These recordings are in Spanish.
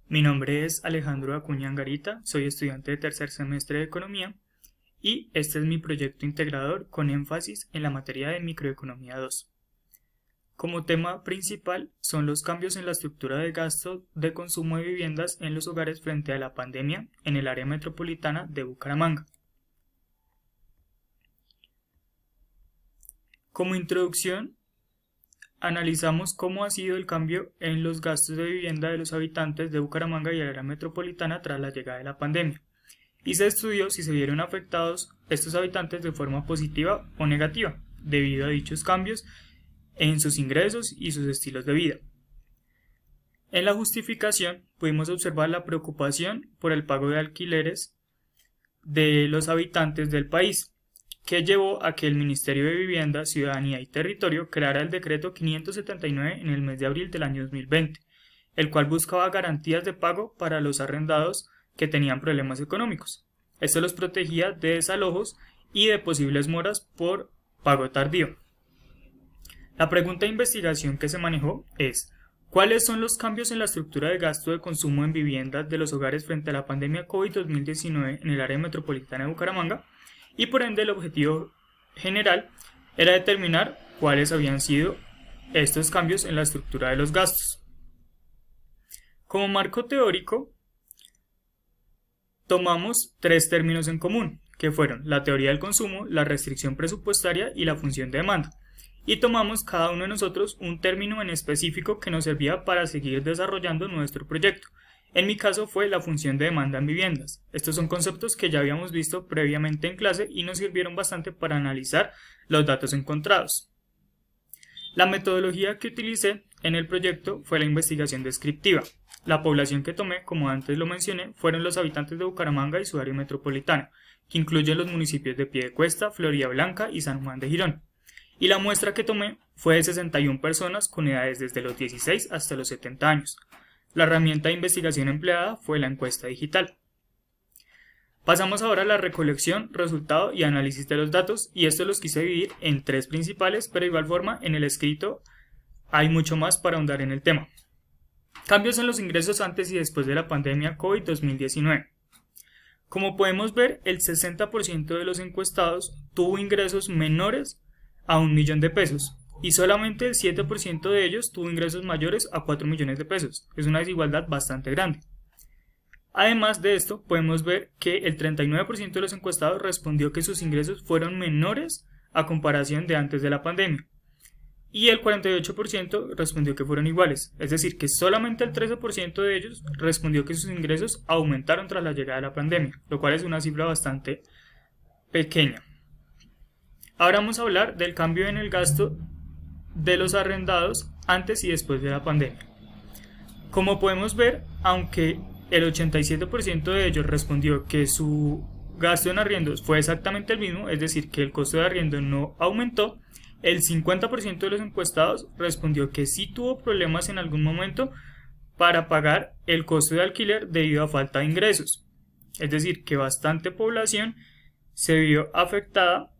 Mi nombre es Alejandro Acuña Angarita, soy estudiante de tercer semestre de Economía y este es mi proyecto integrador con énfasis en la materia de Microeconomía 2. Como tema principal son los cambios en la estructura de gasto de consumo de viviendas en los hogares frente a la pandemia en el área metropolitana de Bucaramanga. Como introducción, analizamos cómo ha sido el cambio en los gastos de vivienda de los habitantes de Bucaramanga y el área metropolitana tras la llegada de la pandemia, y se estudió si se vieron afectados estos habitantes de forma positiva o negativa, debido a dichos cambios en sus ingresos y sus estilos de vida. En la justificación pudimos observar la preocupación por el pago de alquileres de los habitantes del país, que llevó a que el Ministerio de Vivienda, Ciudadanía y Territorio creara el decreto 579 en el mes de abril del año 2020, el cual buscaba garantías de pago para los arrendados que tenían problemas económicos. Esto los protegía de desalojos y de posibles moras por pago tardío. La pregunta de investigación que se manejó es: ¿cuáles son los cambios en la estructura de gasto de consumo en viviendas de los hogares frente a la pandemia COVID-2019 en el área metropolitana de Bucaramanga? Y por ende el objetivo general era determinar cuáles habían sido estos cambios en la estructura de los gastos. Como marco teórico, tomamos tres términos en común, que fueron la teoría del consumo, la restricción presupuestaria y la función de demanda. Y tomamos cada uno de nosotros un término en específico que nos servía para seguir desarrollando nuestro proyecto. En mi caso fue la función de demanda en viviendas. Estos son conceptos que ya habíamos visto previamente en clase y nos sirvieron bastante para analizar los datos encontrados. La metodología que utilicé en el proyecto fue la investigación descriptiva. La población que tomé, como antes lo mencioné, fueron los habitantes de Bucaramanga y su área metropolitana, que incluye los municipios de Piedecuesta, Floridablanca y San Juan de Girón. Y la muestra que tomé fue de 61 personas con edades desde los 16 hasta los 70 años. La herramienta de investigación empleada fue la encuesta digital. Pasamos ahora a la recolección, resultado y análisis de los datos, y esto los quise dividir en tres principales, pero de igual forma en el escrito hay mucho más para ahondar en el tema. Cambios en los ingresos antes y después de la pandemia COVID-2019. Como podemos ver, el 60% de los encuestados tuvo ingresos menores a 1 millón de pesos y solamente el 7% de ellos tuvo ingresos mayores a 4 millones de pesos. Es una desigualdad bastante grande. Además de esto, podemos ver que el 39% de los encuestados respondió que sus ingresos fueron menores a comparación de antes de la pandemia y el 48% respondió que fueron iguales, es decir, que solamente el 13% de ellos respondió que sus ingresos aumentaron tras la llegada de la pandemia, lo cual es una cifra bastante pequeña. Ahora vamos a hablar del cambio en el gasto de los arrendados antes y después de la pandemia. Como podemos ver, aunque el 87% de ellos respondió que su gasto en arriendos fue exactamente el mismo, es decir, que el costo de arriendo no aumentó, el 50% de los encuestados respondió que sí tuvo problemas en algún momento para pagar el costo de alquiler debido a falta de ingresos. Es decir, que bastante población se vio afectada.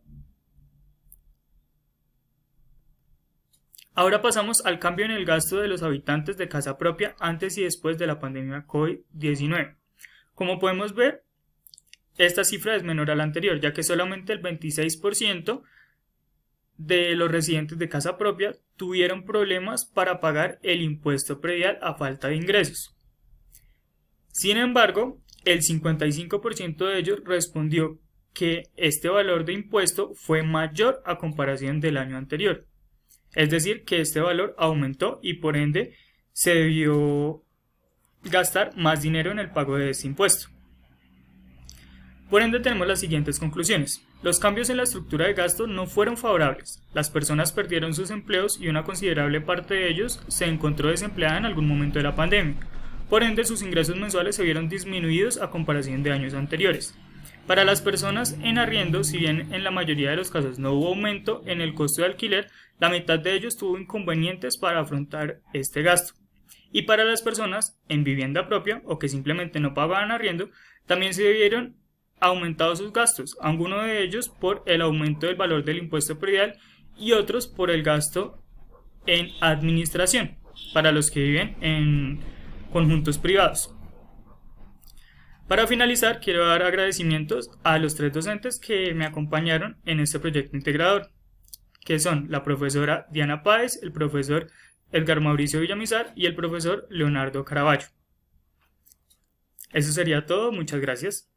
Ahora pasamos al cambio en el gasto de los habitantes de casa propia antes y después de la pandemia COVID-19. Como podemos ver, esta cifra es menor a la anterior, ya que solamente el 26% de los residentes de casa propia tuvieron problemas para pagar el impuesto predial a falta de ingresos. Sin embargo, el 55% de ellos respondió que este valor de impuesto fue mayor a comparación del año anterior. Es decir, que este valor aumentó y por ende se debió gastar más dinero en el pago de este impuesto. Por ende tenemos las siguientes conclusiones. Los cambios en la estructura de gasto no fueron favorables. Las personas perdieron sus empleos y una considerable parte de ellos se encontró desempleada en algún momento de la pandemia. Por ende, sus ingresos mensuales se vieron disminuidos a comparación de años anteriores. Para las personas en arriendo, si bien en la mayoría de los casos no hubo aumento en el costo de alquiler, la mitad de ellos tuvo inconvenientes para afrontar este gasto. Y para las personas en vivienda propia o que simplemente no pagaban arriendo, también se vieron aumentados sus gastos, algunos de ellos por el aumento del valor del impuesto predial y otros por el gasto en administración para los que viven en conjuntos privados. Para finalizar, quiero dar agradecimientos a los 3 docentes que me acompañaron en este proyecto integrador, que son la profesora Diana Páez, el profesor Edgar Mauricio Villamizar y el profesor Leonardo Caraballo. Eso sería todo, muchas gracias.